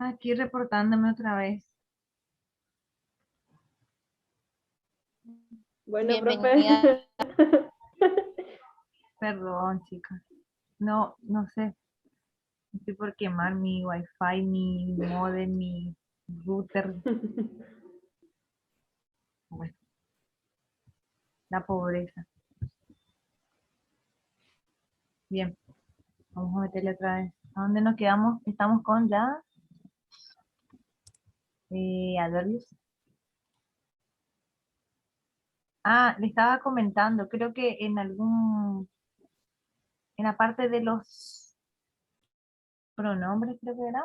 Aquí reportándome otra vez. Bueno, Bienvenida. profe. Perdón, chicas. No, no sé. Estoy por quemar mi wifi, mi modem, mi router. Bueno, la pobreza. Bien, vamos a meterle otra vez. ¿A dónde nos quedamos? Estamos con ya adverbios. Ah, le estaba comentando, creo que en la parte de los pronombres, creo que era.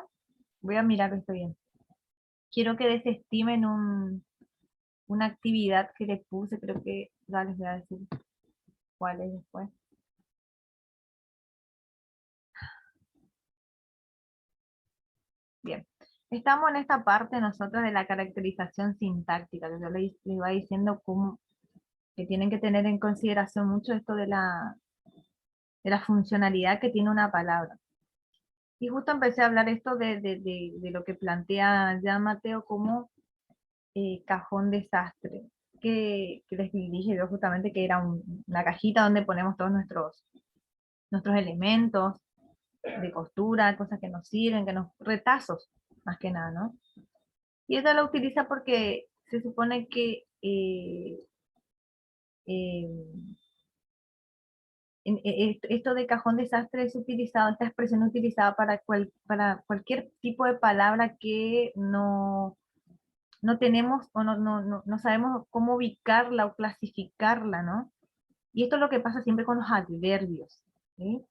Voy a mirar que estoy bien. Quiero que desestimen una actividad que les puse, creo que ya les voy a decir cuál es después. Bien, estamos en esta parte nosotros de la caracterización sintáctica, que yo les iba diciendo cómo, que tienen que tener en consideración mucho esto de la funcionalidad que tiene una palabra. Y justo empecé a hablar esto de lo que plantea ya Mateo como cajón desastre, que les dije yo justamente que era una cajita donde ponemos todos nuestros elementos de costura, cosas que nos sirven, retazos, más que nada, ¿no? Y ella lo utiliza porque se supone que eh, esto de cajón desastre es utilizado, esta expresión es utilizada para cualquier tipo de palabra que no tenemos o no sabemos cómo ubicarla o clasificarla, ¿no? Y esto es lo que pasa siempre con los adverbios, ¿sí?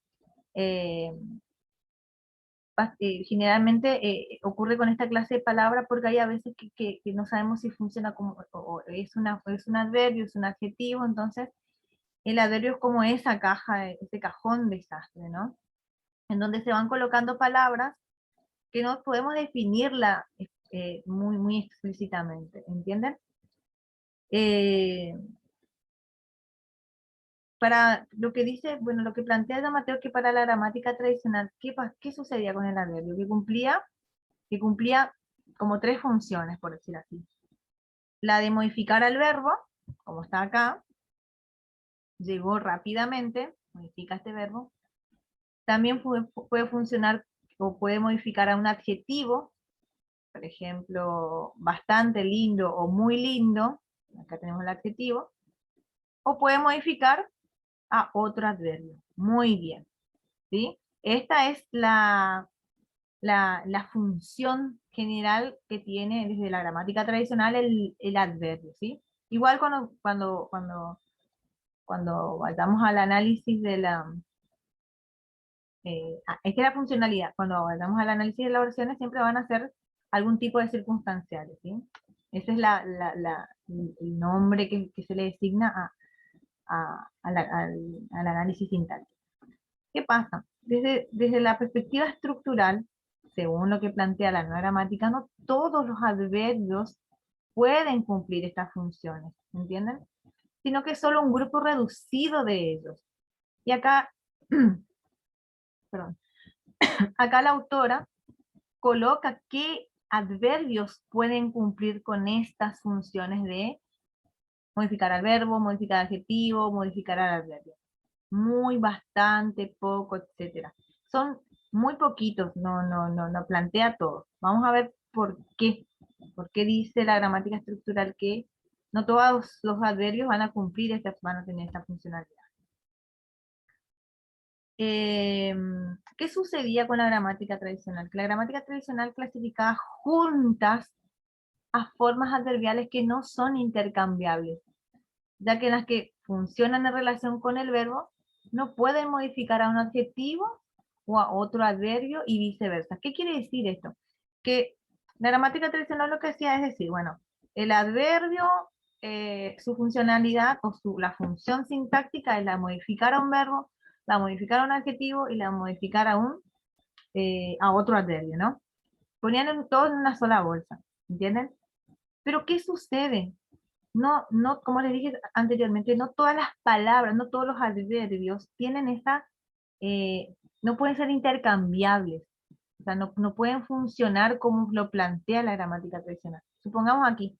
Eh, generalmente ocurre con esta clase de palabra porque hay a veces que no sabemos si funciona como o es un adverbio, es un adjetivo, entonces el adverbio es como esa caja, ese cajón desastre, ¿no? En donde se van colocando palabras que no podemos definirla muy explícitamente, ¿entienden? Eh, para lo que dice, bueno, lo que plantea Mateo que para la gramática tradicional, ¿qué sucedía con el adverbio? Que cumplía como tres funciones, por decir así. La de modificar al verbo, como está acá, llegó rápidamente, modifica este verbo. También puede funcionar o puede modificar a un adjetivo, por ejemplo, bastante lindo o muy lindo, acá tenemos el adjetivo, o puede modificar a otro adverbio. Muy bien, ¿sí? Esta es la función general que tiene desde la gramática tradicional el adverbio, ¿sí? Igual cuando vayamos al análisis de es que la funcionalidad, cuando vayamos al análisis de las oraciones siempre van a ser algún tipo de circunstanciales, ¿sí? Ese es el nombre que se le designa al análisis sintáctico. ¿Qué pasa? Desde la perspectiva estructural, según lo que plantea la nueva gramática, no todos los adverbios pueden cumplir estas funciones, ¿entienden? Sino que solo un grupo reducido de ellos. Y acá, perdón, acá la autora coloca qué adverbios pueden cumplir con estas funciones de modificar al verbo, modificar al adjetivo, modificar al adverbio. Muy, bastante, poco, etcétera. Son muy poquitos, no plantea todo. Vamos a ver por qué dice la gramática estructural que no todos los adverbios van a cumplir, van a tener esta funcionalidad. ¿Qué sucedía con la gramática tradicional? Que la gramática tradicional clasificaba juntas a formas adverbiales que no son intercambiables, ya que las que funcionan en relación con el verbo no pueden modificar a un adjetivo o a otro adverbio y viceversa. ¿Qué quiere decir esto? Que la gramática tradicional lo que hacía es decir, bueno, el adverbio, su funcionalidad o la función sintáctica es la modificar a un verbo, la modificar a un adjetivo y la modificar a otro adverbio, ¿no? Ponían todo en una sola bolsa, ¿entienden? Pero ¿qué sucede? Como les dije anteriormente, no todas las palabras, no todos los adverbios tienen no pueden ser intercambiables. O sea, no pueden funcionar como lo plantea la gramática tradicional. Supongamos aquí.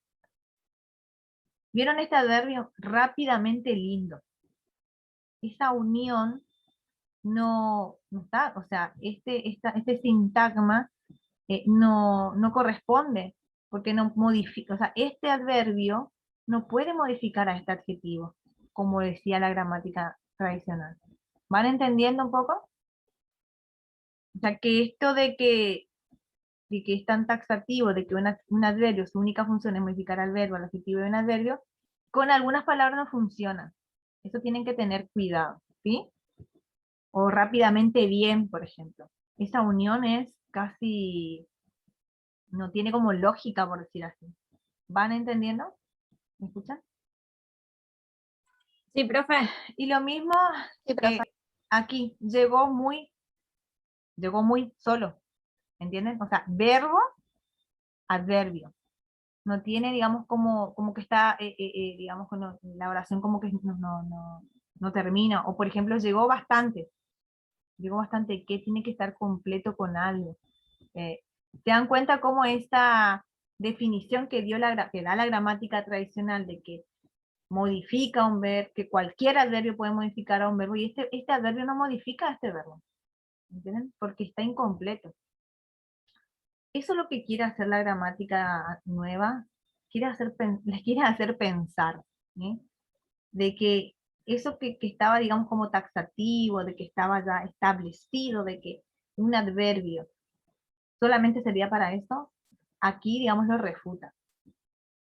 ¿Vieron este adverbio? Rápidamente lindo. Esa unión no está, o sea, este sintagma no corresponde, porque no modifica, o sea, este adverbio no puede modificar a este adjetivo, como decía la gramática tradicional. ¿Van entendiendo un poco? O sea, que esto de que es tan taxativo, de que un adverbio, su única función es modificar al verbo, al adjetivo de un adverbio, con algunas palabras no funciona. Eso tienen que tener cuidado, ¿sí? O rápidamente bien, por ejemplo. Esa unión es casi, no tiene como lógica, por decir así. ¿Van entendiendo? ¿Me escuchan? Sí, profe. Y lo mismo Sí, profe. aquí, llegó muy solo, ¿entienden? O sea, verbo, adverbio. No tiene, digamos, como que está, digamos, la oración como que no termina. O, por ejemplo, llegó bastante, que tiene que estar completo con algo. ¿Se dan cuenta cómo esta definición que da la gramática tradicional de que modifica un verbo, que cualquier adverbio puede modificar a un verbo, y este adverbio no modifica a este verbo, ¿entienden? Porque está incompleto. Eso es lo que quiere hacer la gramática nueva, les quiere hacer pensar, ¿sí? De que eso que estaba, digamos, como taxativo, de que estaba ya establecido, de que un adverbio solamente sería para eso, aquí, digamos, lo refuta.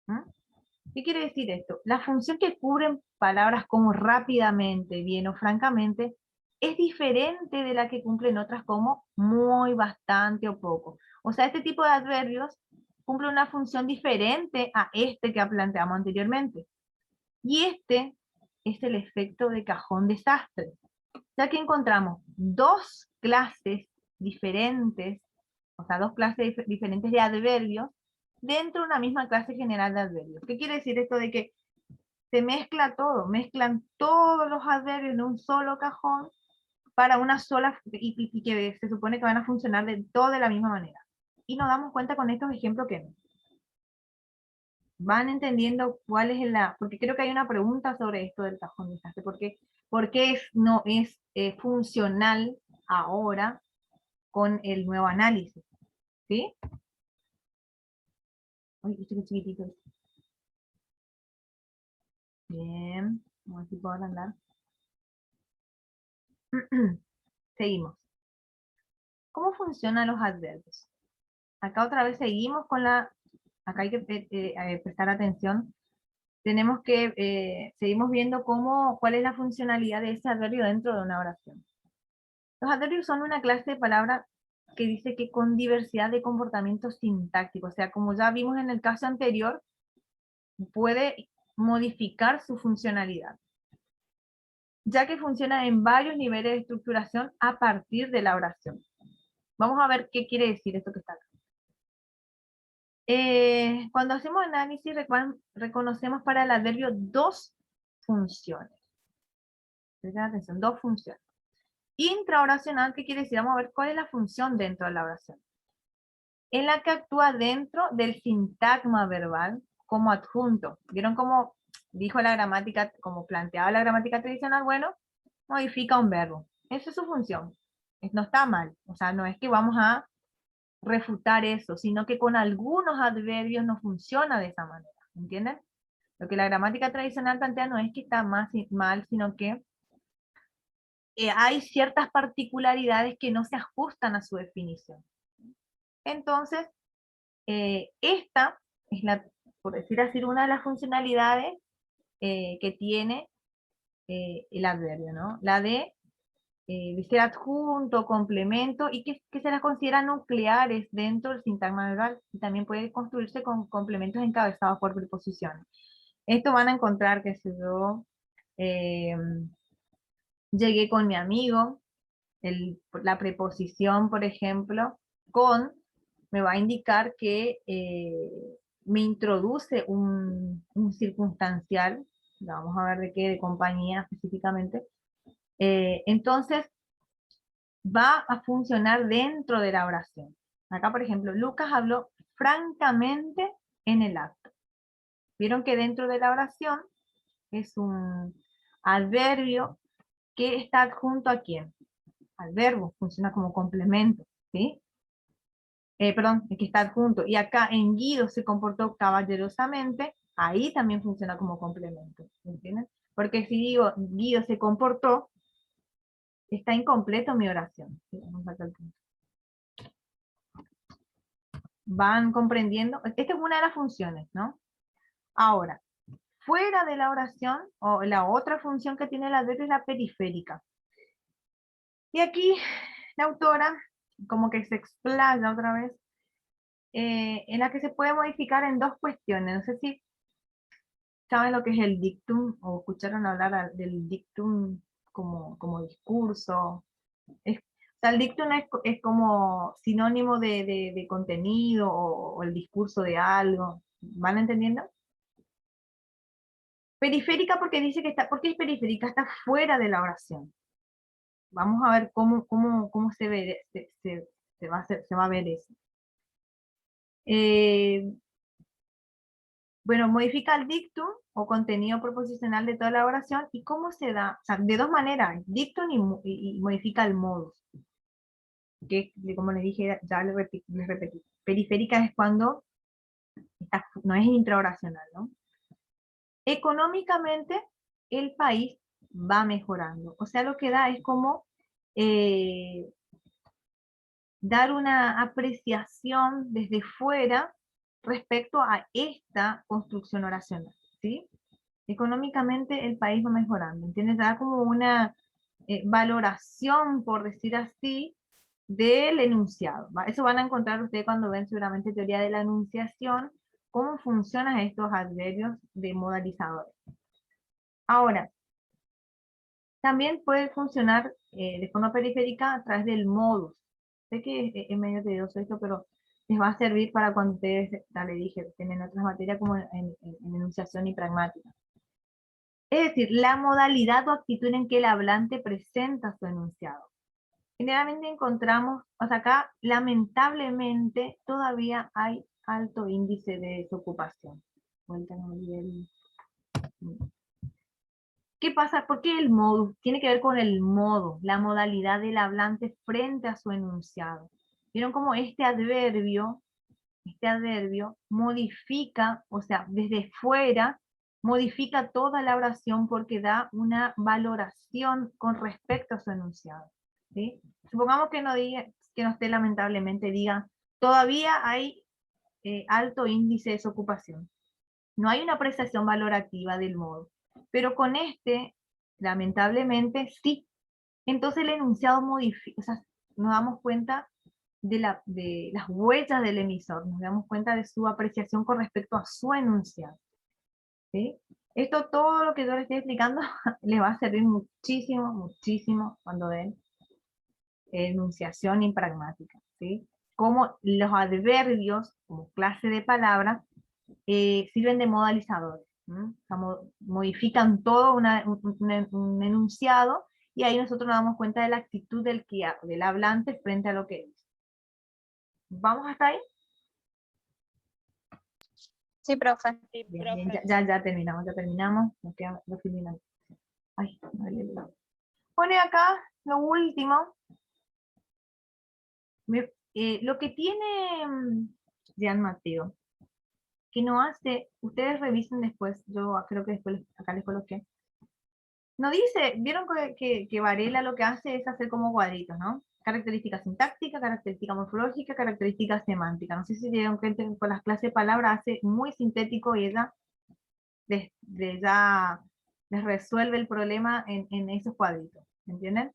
¿Mm? ¿Qué quiere decir esto? La función que cubren palabras como rápidamente, bien o francamente, es diferente de la que cumplen otras como muy, bastante o poco. O sea, este tipo de adverbios cumple una función diferente a este que planteamos anteriormente. Y este es el efecto de cajón desastre. Ya que encontramos dos clases diferentes, o sea, dos clases diferentes de adverbios dentro de una misma clase general de adverbios. ¿Qué quiere decir esto de que se mezcla todo? Mezclan todos los adverbios en un solo cajón para una sola, y que se supone que van a funcionar de todo de la misma manera. Y nos damos cuenta con estos ejemplos que no. Van entendiendo cuál es porque creo que hay una pregunta sobre esto del cajón desastre, por qué no es funcional ahora con el nuevo análisis, ¿sí? Uy, este que chiquitito es. Bien, vamos a ver si puedo agrandar. Seguimos. ¿Cómo funcionan los adverbios? Acá otra vez seguimos acá hay que prestar atención. Tenemos que, seguimos viendo cuál es la funcionalidad de ese adverbio dentro de una oración. Los adverbios son una clase de palabras que dice que con diversidad de comportamientos sintácticos, o sea, como ya vimos en el caso anterior, puede modificar su funcionalidad, ya que funciona en varios niveles de estructuración a partir de la oración. Vamos a ver qué quiere decir esto que está acá. Cuando hacemos análisis, reconocemos para el adverbio dos funciones. Presten atención, dos funciones. Intraoracional, ¿qué quiere decir? Vamos a ver cuál es la función dentro de la oración. En la que actúa dentro del sintagma verbal como adjunto. ¿Vieron cómo dijo la gramática, como planteaba la gramática tradicional? Bueno, modifica un verbo. Esa es su función. No está mal. O sea, no es que vamos a refutar eso, sino que con algunos adverbios no funciona de esa manera. ¿Entienden? Lo que la gramática tradicional plantea no es que está mal, sino que hay ciertas particularidades que no se ajustan a su definición. Entonces, esta es por decir así, una de las funcionalidades que tiene el adverbio, ¿no? La de ser adjunto, complemento, y que se las considera nucleares dentro del sintagma verbal, y también puede construirse con complementos encabezados por preposiciones. Esto van a encontrar que si yo eh, llegué con mi amigo, la preposición, por ejemplo, con, me va a indicar que me introduce un circunstancial, vamos a ver de qué, de compañía específicamente. Entonces, va a funcionar dentro de la oración. Acá, por ejemplo, Lucas habló francamente en el acto. Vieron que dentro de la oración es un adverbio que está adjunto a quién, al verbo, funciona como complemento, ¿sí? Perdón, que está adjunto. Y acá en Guido se comportó caballerosamente, ahí también funciona como complemento, ¿entienden? Porque si digo Guido se comportó, está incompleto mi oración. ¿Sí? Van comprendiendo, esta es una de las funciones, ¿no? Ahora, fuera de la oración, o la otra función que tiene el adverbio es la periférica. Y aquí la autora como que se explaya otra vez, en la que se puede modificar en dos cuestiones. No sé si saben lo que es el dictum, o escucharon hablar del dictum como discurso. O sea, el dictum es como sinónimo de contenido, o el discurso de algo. ¿Van entendiendo? Periférica porque dice que está, ¿por qué es periférica? Está fuera de la oración. Vamos a ver cómo se ve, se va a ver eso. Bueno, modifica el dictum o contenido proposicional de toda la oración. ¿Y cómo se da? O sea, de dos maneras, dictum y modifica el modus. Que, como les dije, ya les repetí. Periférica es cuando no es intraoracional, ¿no? Económicamente, el país va mejorando. O sea, lo que da es como dar una apreciación desde fuera respecto a esta construcción oracional, ¿sí? Económicamente el país va mejorando, ¿entiendes? Da como una valoración, por decir así, del enunciado. ¿Va? Eso van a encontrar ustedes cuando ven seguramente teoría de la enunciación, cómo funcionan estos adverbios de modalizadores. Ahora, también puede funcionar de forma periférica a través del modus. Sé que es medio tedioso esto, pero les va a servir para cuando ustedes, ya le dije, tienen otras materias como en enunciación y pragmática. Es decir, la modalidad o actitud en que el hablante presenta su enunciado. Generalmente encontramos, o sea, acá lamentablemente todavía hay alto índice de desocupación. ¿Qué pasa? ¿Por qué el modus? Tiene que ver con el modo, la modalidad del hablante frente a su enunciado. ¿Vieron cómo este adverbio modifica, o sea, desde fuera, modifica toda la oración porque da una valoración con respecto a su enunciado? ¿Sí? Supongamos que no diga, que no esté lamentablemente, diga, todavía hay alto índice de desocupación. No hay una apreciación valorativa del modo. Pero con este, lamentablemente, sí. Entonces el enunciado modifica, o sea, nos damos cuenta de las huellas del emisor, nos damos cuenta de su apreciación con respecto a su enunciado. ¿Sí? Esto, todo lo que yo les estoy explicando, les va a servir muchísimo, muchísimo cuando den enunciación y pragmática. ¿Sí? Como los adverbios, como clase de palabras, sirven de modalizadores. O sea, modifican todo un enunciado, y ahí nosotros nos damos cuenta de la actitud del hablante frente a lo que dice. ¿Vamos hasta ahí? Sí, profe. Bien, ya terminamos. Nos queda lo final. Ay, pone acá lo último. Lo que tiene Jean Mateo, que no hace, ustedes revisen después, yo creo que después acá les coloqué. No dice, vieron que Varela lo que hace es hacer como cuadritos, ¿no? Característica sintáctica, característica morfológica, característica semántica. No sé si se dieron cuenta que con las clases de palabras hace muy sintético, y ella ya les resuelve el problema en esos cuadritos, ¿entienden?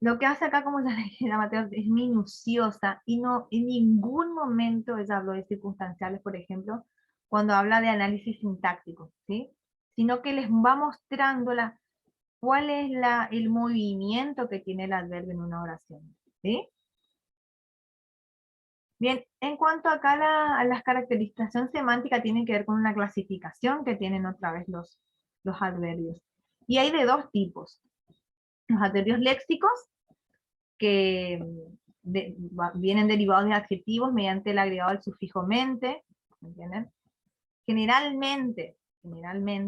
Lo que hace acá, como ya le dije a Mateo, es minuciosa, y no en ningún momento ella habló de circunstanciales, por ejemplo, cuando habla de análisis sintáctico, ¿sí? Sino que les va mostrando cuál es el movimiento que tiene el adverbio en una oración, ¿sí? Bien, en cuanto acá a las caracterización semántica, tienen que ver con una clasificación que tienen otra vez los adverbios. Y hay de dos tipos: los adverbios léxicos que vienen derivados de adjetivos mediante el agregado del sufijo mente, ¿entienden? Generalmente,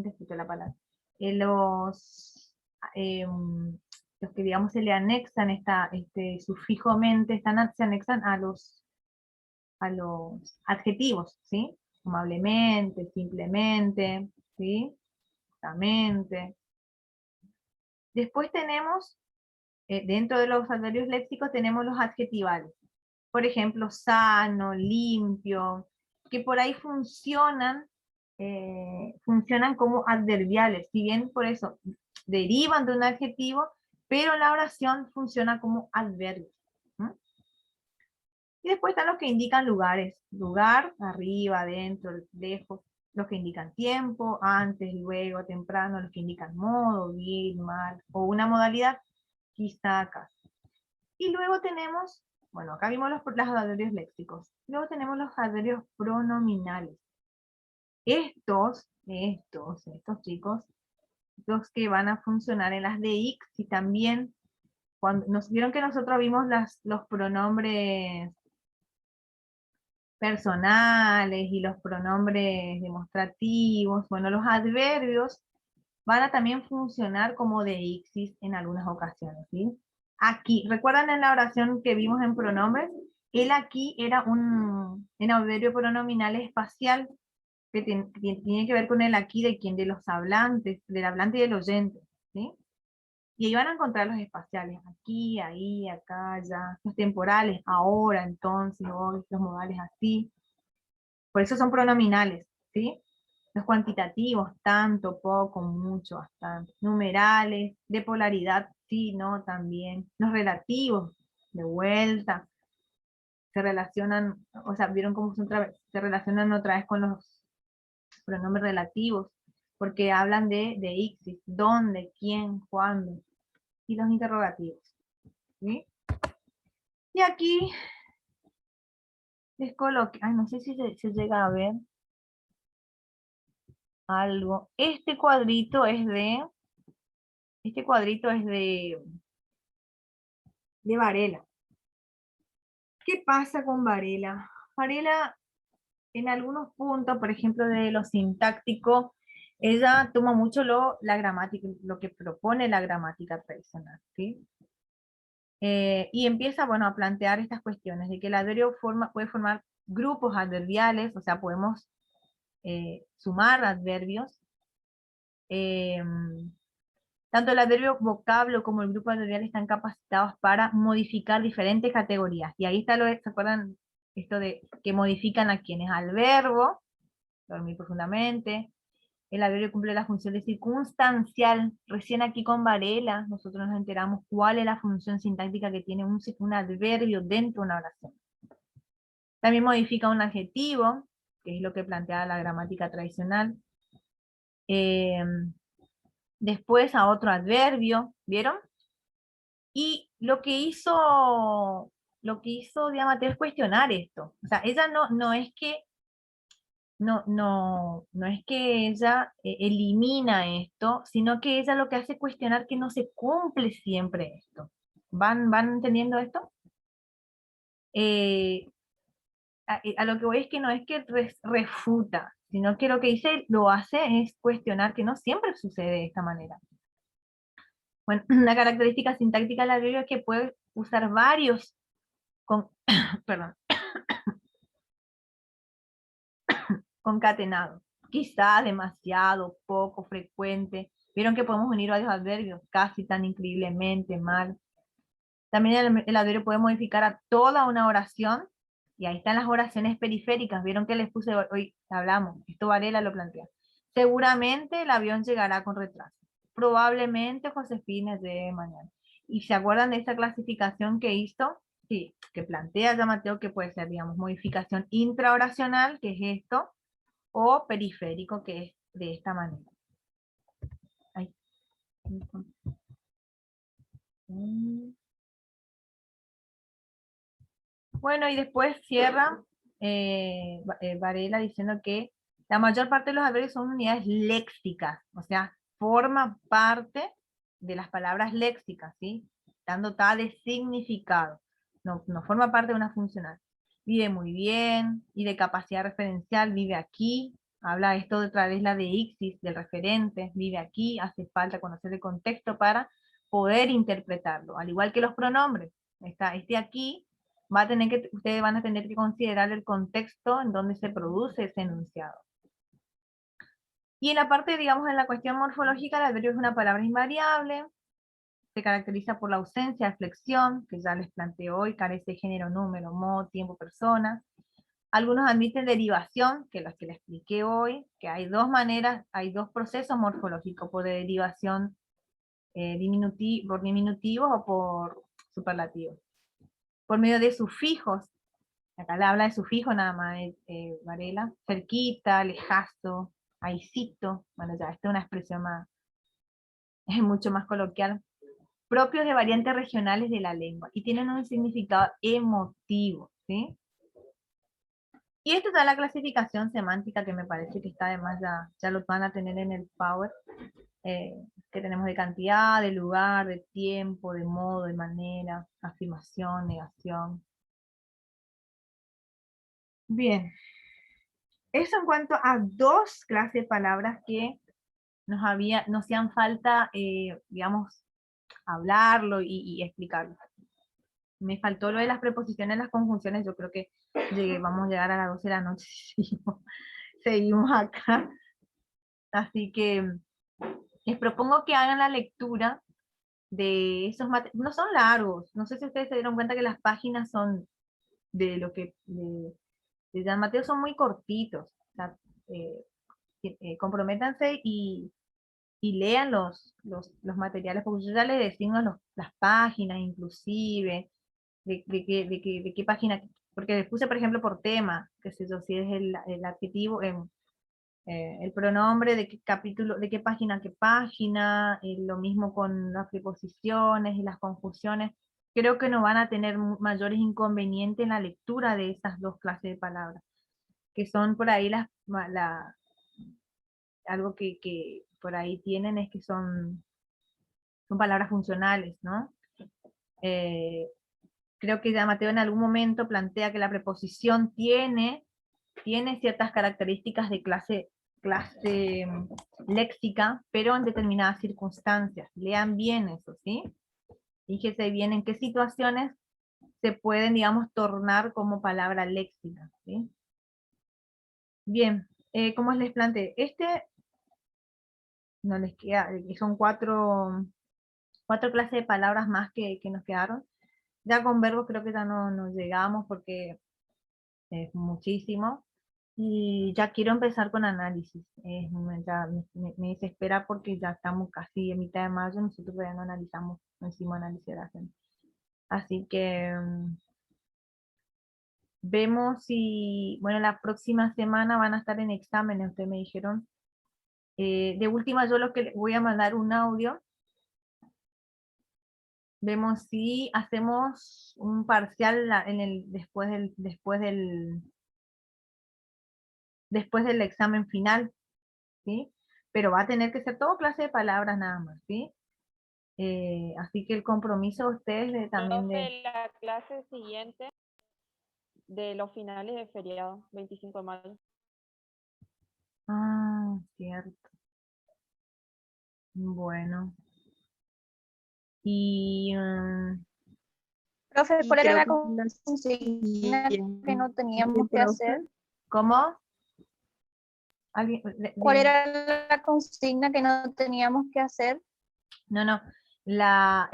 escucho la palabra, los que digamos se le anexan este sufijo mente, se anexan a los adjetivos, ¿sí? Amablemente, simplemente, ¿sí? Justamente. Después tenemos, dentro de los adverbios léxicos tenemos los adjetivales. Por ejemplo, sano, limpio, que por ahí funcionan como adverbiales, si bien por eso derivan de un adjetivo, pero la oración funciona como adverbio. ¿Mm? Y después están los que indican lugares, lugar, arriba, adentro, lejos, los que indican tiempo, antes, luego, temprano, los que indican modo, bien, mal, o una modalidad, quizá, acá. Y luego tenemos, bueno, acá vimos los adverbios léxicos, luego tenemos los adverbios pronominales. Estos chicos, los que van a funcionar en las de X y también, cuando nos vieron que nosotros vimos los pronombres personales y los pronombres demostrativos, bueno, los adverbios van a también funcionar como de ixis en algunas ocasiones, ¿sí? Aquí, ¿recuerdan en la oración que vimos en pronombres? El aquí era un adverbio pronominal espacial que tiene que ver con el aquí de quién, de los hablantes, del hablante y del oyente, ¿sí? Y ahí van a encontrar los espaciales, aquí, ahí, acá, allá, los temporales, ahora, entonces, hoy, los modales así. Por eso son pronominales, ¿sí? Los cuantitativos, tanto, poco, mucho, bastante. Numerales, de polaridad, sí, no, también. Los relativos, de vuelta, se relacionan, o sea, vieron cómo se relacionan otra vez con los pronombres relativos, porque hablan de ixis, dónde, quién, cuándo, y los interrogativos, ¿sí? Y aquí les coloqué, ay, no sé si se llega a ver algo. Este cuadrito es de Varela. ¿Qué pasa con Varela? Varela, en algunos puntos, por ejemplo, de lo sintáctico, ella toma mucho la gramática, lo que propone la gramática tradicional, ¿sí? Y empieza, bueno, a plantear estas cuestiones, de que el adverbio puede formar grupos adverbiales, o sea, podemos sumar adverbios, eh, tanto el adverbio vocablo como el grupo adverbial están capacitados para modificar diferentes categorías. Y ahí está ¿se acuerdan? Esto de que modifican a quienes al verbo, dormir profundamente. El adverbio cumple la función de circunstancial. Recién aquí con Varela nosotros nos enteramos cuál es la función sintáctica que tiene un adverbio dentro de una oración. También modifica un adjetivo, que es lo que plantea la gramática tradicional. Después a otro adverbio, ¿vieron? Y lo que hizo Diamante es cuestionar esto. O sea, ella no es que no es que ella elimina esto, sino que ella lo que hace es cuestionar que no se cumple siempre esto. ¿Van entendiendo esto? Eh, a lo que voy es que no es que refuta, sino que lo que dice, lo hace es cuestionar que no siempre sucede de esta manera. Bueno, una característica sintáctica de la Biblia es que puede usar varios perdón, concatenados. Quizá demasiado, poco, frecuente. Vieron que podemos unir varios adverbios, casi tan increíblemente, mal. También el adverbio puede modificar a toda una oración, y ahí están las oraciones periféricas. Vieron que les puse, hoy hablamos, esto Varela lo plantea. Seguramente el avión llegará con retraso. Probablemente Josefina llegue mañana. ¿Y se acuerdan de esa clasificación que hizo? Sí, que plantea ya Mateo, que puede ser, digamos, modificación intraoracional, que es esto, o periférico, que es de esta manera. Ahí. Bueno, y después cierra Varela diciendo que la mayor parte de los adverbios son unidades léxicas, o sea, forma parte de las palabras léxicas, ¿sí? está dotada de significado, no forma parte de una funcional. Vive muy bien, y de capacidad referencial, vive aquí, habla esto de otra vez la de Ixis, del referente, vive aquí, hace falta conocer el contexto para poder interpretarlo, al igual que los pronombres. Este aquí, ustedes van a tener que considerar el contexto en donde se produce ese enunciado. Y en la parte, digamos, en la cuestión morfológica, el adverbio es una palabra invariable, se caracteriza por la ausencia de flexión, que ya les planteé hoy, carece de género, número, modo, tiempo, persona. Algunos admiten derivación, que las que les expliqué hoy, que hay dos maneras, hay dos procesos morfológicos, por derivación por diminutivos o por superlativos. Por medio de sufijos, acá le habla de sufijo nada más, Varela, cerquita, lejazo, aicito, bueno ya, esta es una expresión más, es mucho más coloquial, propios de variantes regionales de la lengua, y tienen un significado emotivo, ¿sí? Y esto está la clasificación semántica, que me parece que está además, ya lo van a tener en el Power, que tenemos de cantidad, de lugar, de tiempo, de modo, de manera, afirmación, negación. Bien, eso en cuanto a dos clases de palabras que nos hacían falta, digamos, hablarlo y explicarlo. Me faltó lo de las preposiciones, las conjunciones, yo creo que vamos a llegar a las 12 de la noche si seguimos acá. Así que les propongo que hagan la lectura de esos materiales. No son largos, no sé si ustedes se dieron cuenta que las páginas son de lo que de San Mateo son muy cortitos. O sea, eh, comprométanse y lean los materiales, porque yo ya les designo las páginas inclusive, de qué página, porque les puse por ejemplo por tema, que sé yo, si es el adjetivo, el pronombre, de qué capítulo, de qué página, lo mismo con las preposiciones y las conjunciones. Creo que no van a tener mayores inconvenientes en la lectura de esas dos clases de palabras, que son por ahí algo que por ahí tienen es que son palabras funcionales, ¿no? Eh, Creo que ya Mateo en algún momento plantea que la preposición tiene ciertas características de clase léxica, pero en determinadas circunstancias. Lean bien eso, ¿sí? Fíjese bien en qué situaciones se pueden, digamos, tornar como palabra léxica, ¿sí? Bien, como les planteé, no les queda, son cuatro clases de palabras más que nos quedaron. Ya con verbos creo que ya no llegamos porque es muchísimo. Y ya quiero empezar con análisis. Ya me desespera porque ya estamos casi en mitad de mayo, nosotros todavía no analizamos, no hicimos análisis de la gente. Así que vemos si, bueno, la próxima semana van a estar en exámenes, ustedes me dijeron. De última, yo lo que les voy a mandar un audio. Vemos si hacemos un parcial después del examen final, ¿sí? Pero va a tener que ser todo clase de palabras nada más, ¿sí? Así que el compromiso de ustedes también de... Profe, la clase siguiente de los finales de feriado, 25 de mayo. Ah, cierto. Bueno. Y, Profe, Y ¿cuál era creo la que la consigna que no siguiente, teníamos que hacer? profe, ¿cómo? ¿Alguien? ¿Cuál era la consigna que no teníamos que hacer? No. Esta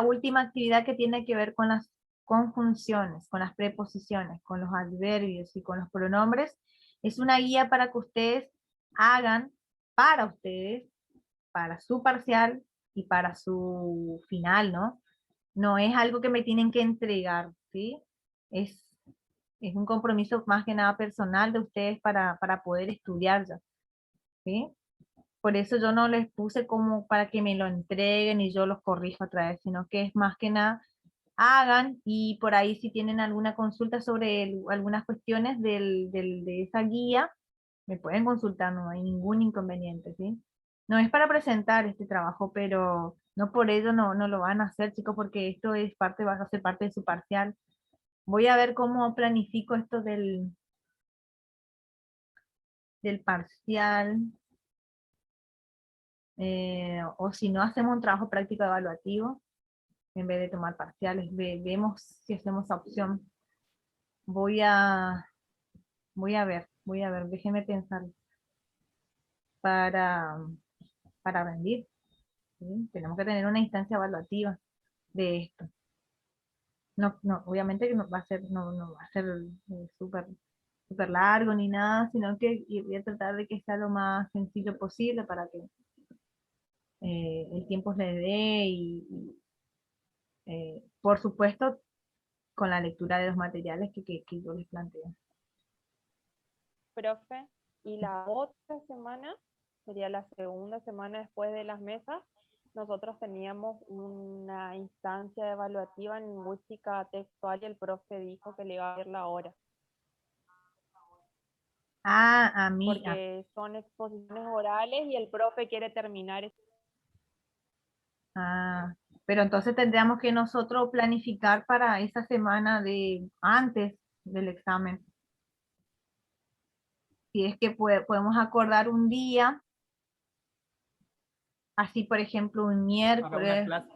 última actividad que tiene que ver con las conjunciones, con las preposiciones, con los adverbios y con los pronombres, es una guía para que ustedes hagan para ustedes, para su parcial y para su final, ¿no? No es algo que me tienen que entregar, ¿sí? Es, es un compromiso más que nada personal de ustedes para poder estudiar ya, ¿sí? Por eso yo no les puse como para que me lo entreguen y yo los corrijo otra vez, sino que es más que nada hagan, y por ahí si tienen alguna consulta sobre algunas cuestiones de esa guía, me pueden consultar, no hay ningún inconveniente, ¿sí? No es para presentar este trabajo, pero No por ello no lo van a hacer, chicos, porque esto es parte, va a ser parte de su parcial. Voy a ver cómo planifico esto del parcial. O si no, hacemos un trabajo práctico evaluativo en vez de tomar parciales. Vemos si hacemos esa opción. Voy a ver, déjeme pensar para, para rendir. ¿Sí? Tenemos que tener una instancia evaluativa de esto. No, obviamente que no va a ser, no va a ser súper súper largo ni nada, sino que voy a tratar de que sea lo más sencillo posible para que el tiempo le dé por supuesto, con la lectura de los materiales que yo les planteo. Profe, y la otra semana, sería la segunda semana después de las mesas, nosotros teníamos una instancia evaluativa en lingüística textual y el profe dijo que le iba a ver la hora, A mí, porque son exposiciones orales y el profe quiere terminar. ah, pero entonces tendríamos que nosotros planificar para esa semana de antes del examen. Si es que podemos acordar un día, así por ejemplo un Para una miércoles, clase,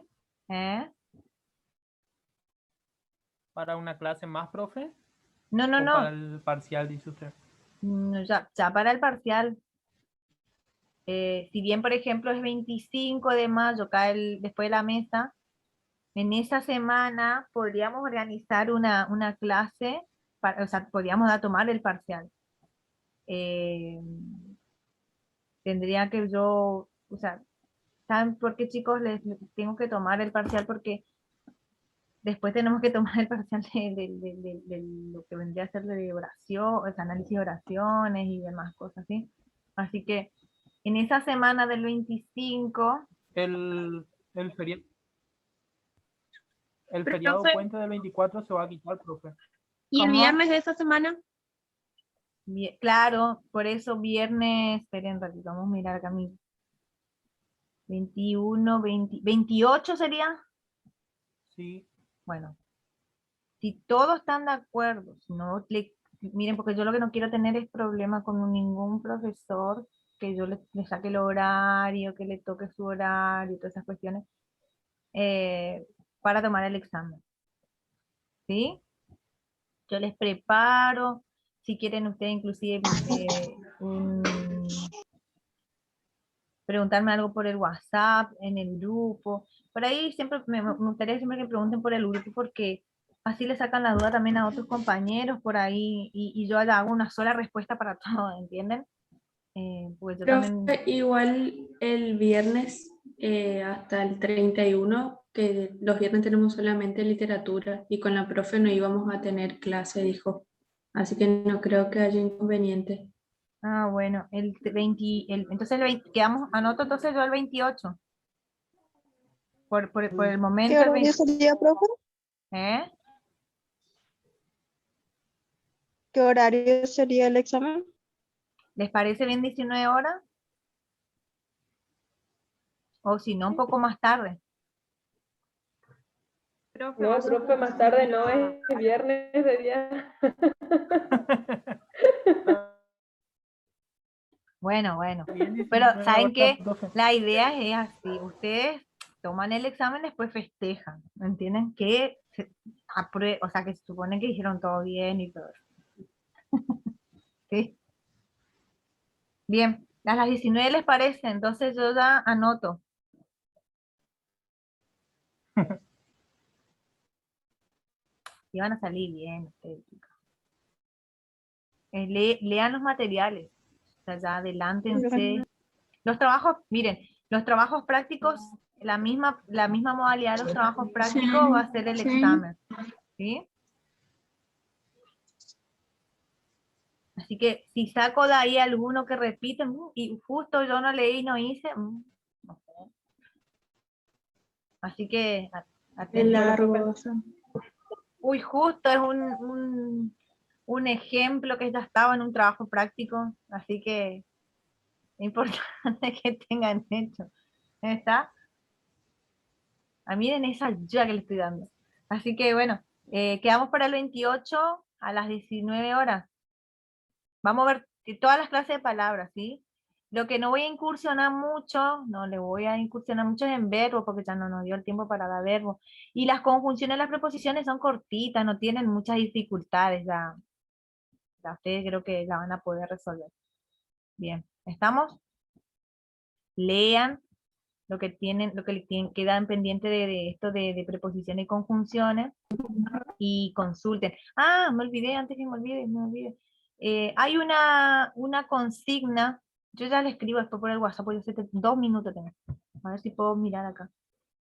¿eh? para una clase más, profe, No, o para no, el parcial, dice usted. ya para el parcial. Si bien, por ejemplo, es 25 de mayo, cae después de la mesa, en esa semana podríamos organizar una clase, o sea, podríamos tomar el parcial. Eh, Tendría que yo, o sea, ¿saben por qué, chicos? Les tengo que tomar el parcial porque después tenemos que tomar el parcial de lo que vendría a ser de oración, o sea, análisis de oraciones y demás cosas, ¿sí? Así que en esa semana del 25, El feriado, el feriado Profe, puente del 24 se va a quitar, profe. ¿y el ¿cómo? viernes de esta semana? Claro, por eso viernes, esperen un ratito, vamos a mirar acá mi 21, 20, 28 sería. Sí, Bueno, si todos están de acuerdo, si no miren, porque yo lo que no quiero tener es problema con ningún profesor que yo le saque el horario, que le toque su horario, todas esas cuestiones, para tomar el examen. ¿Sí? Yo les preparo, si quieren ustedes inclusive preguntarme algo por el WhatsApp, en el grupo. Por ahí siempre me gustaría siempre que pregunten por el grupo porque así le sacan la duda también a otros compañeros por ahí y yo hago una sola respuesta para todo, ¿entienden? Pues yo también... Profe, igual el viernes hasta el 31, que los viernes tenemos solamente literatura y con la profe no íbamos a tener clase, dijo. Así que no creo que haya inconveniente. Ah, bueno, el 20, entonces el 20, quedamos, anoto entonces yo el 28. Por el ¿Qué momento el horario 20, sería, profe? ¿eh? ¿Qué horario sería el examen? ¿Les parece bien 19 horas? O si no, un poco más tarde. Profe, No, más o profe, menos más tarde como no, es viernes de día. Bueno, bien pero 19 ¿saben horas, qué? profe. La idea es así, ustedes toman el examen, después festejan, ¿me entienden? Que o sea, que se supone que hicieron todo bien y todo eso, ¿sí? Bien, a las 19 les parece, entonces yo ya anoto. Y van a salir bien ustedes, chicos. Lean los materiales, o sea, ya adelántense. Los trabajos, miren, los trabajos prácticos, la misma modalidad de los trabajos prácticos va a ser el examen, ¿sí? Así que si saco de ahí alguno que repite, y justo yo no leí, no hice, no sé. Así que Es atentos. Bueno, profe, largo, o sea. Uy, justo es un ejemplo que ya estaba en un trabajo práctico, así que es importante que tengan hecho. ¿Está? Miren esa ayuda que le estoy dando. Así que bueno, quedamos para el 28 a las 19 horas. Vamos a ver todas las clases de palabras, ¿sí? Lo que no voy a incursionar mucho, no le voy a incursionar mucho en verbos, porque ya no nos dio el tiempo para dar verbos. Y las conjunciones, las preposiciones son cortitas, no tienen muchas dificultades, ya ustedes creo que la van a poder resolver. Bien, ¿estamos? Lean lo que tienen, quedan pendiente de esto de preposiciones y conjunciones, y consulten. Me olvidé, antes que me olvide. Hay una consigna, yo ya le escribo después por el WhatsApp, porque 2 minutos tengo. A ver si puedo mirar acá.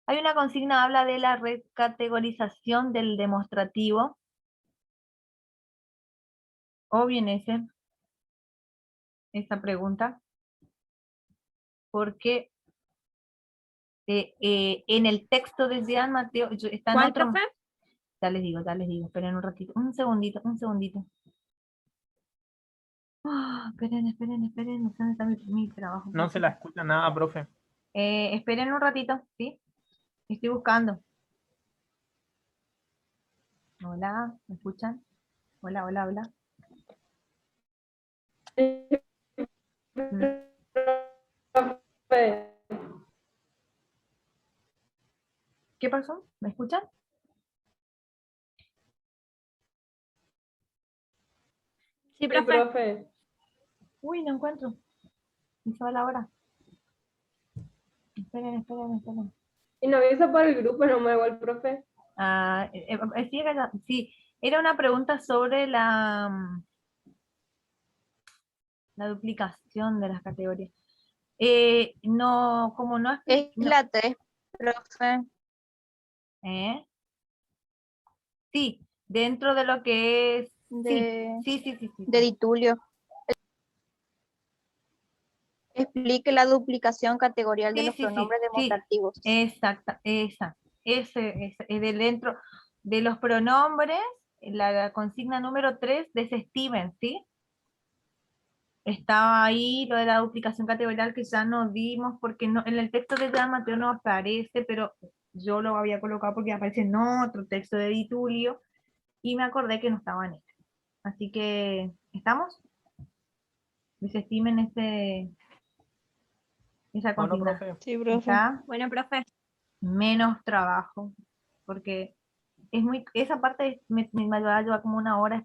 Hay una consigna, habla de la recategorización del demostrativo. O bien esa pregunta. Porque en el texto de Jean Mateo, está en ¿Cuál, otro... profe? Ya les digo, esperen un ratito, un segundito. Esperen, ¿dónde está mi trabajo? No se la escucha nada, profe. Esperen un ratito, ¿sí? Estoy buscando. Hola, ¿me escuchan? Hola. Profe, ¿Qué pasó? ¿Me escuchan? Sí, sí, profe. profe. Uy, no encuentro. Me fue la hora. Esperen. Y no avisa por el grupo, no me igual, profe. Sí, era una pregunta sobre la duplicación de las categorías. No, como no Es no, la 3, profe, ¿eh? Sí, dentro de lo que es... de Sí. Ditulio. Explique la duplicación categorial de los pronombres Sí, demostrativos. exacta. Ese, dentro de los pronombres, la consigna número 3 de ese Steven, ¿sí? Estaba ahí lo de la duplicación categorial que ya no vimos, porque no, en el texto de Jean Mateo no aparece, pero yo lo había colocado porque aparece en otro texto de Ditulio, y me acordé que no estaba en este. Así que, ¿estamos? Desestimen esa Bueno, consigna. profe. Sí, profe. ¿Está? Bueno, profe. Menos trabajo, porque esa parte me va a llevar como 1 hora